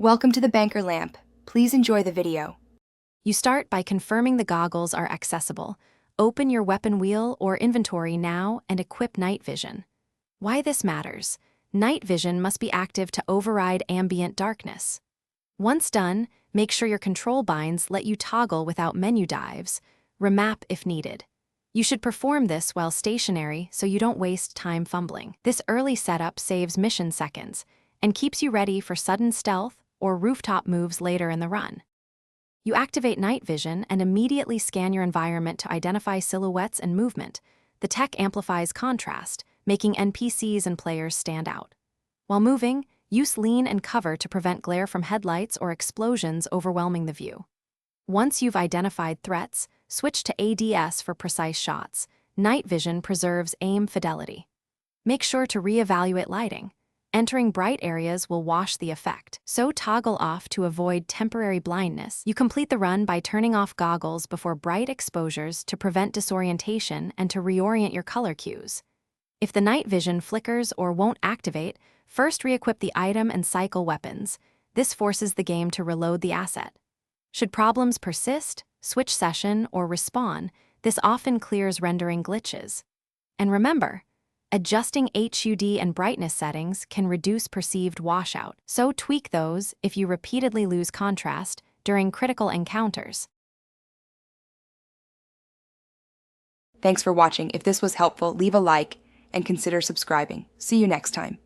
Welcome to the banker lamp. Please enjoy the video. You start by confirming the goggles are accessible. Open your weapon wheel or inventory now and equip night vision. Why this matters: night vision must be active to override ambient darkness. Once done, make sure your control binds let you toggle without menu dives. Remap if needed. You should perform this while stationary so you don't waste time fumbling. This early setup saves mission seconds and keeps you ready for sudden stealth or rooftop moves later in the run. You activate night vision and immediately scan your environment to identify silhouettes and movement. The tech amplifies contrast, making NPCs and players stand out. While moving, use lean and cover to prevent glare from headlights or explosions overwhelming the view. Once you've identified threats, switch to ADS for precise shots. Night vision preserves aim fidelity. Make sure to reevaluate lighting. Entering bright areas will wash the effect, so toggle off to avoid temporary blindness. You complete the run by turning off goggles before bright exposures to prevent disorientation and to reorient your color cues. If the night vision flickers or won't activate, first re-equip the item and cycle weapons. This forces the game to reload the asset. Should problems persist, switch session, or respawn, this often clears rendering glitches. And remember, adjusting HUD and brightness settings can reduce perceived washout, so tweak those if you repeatedly lose contrast during critical encounters. Thanks for watching. If this was helpful, leave a like and consider subscribing. See you next time.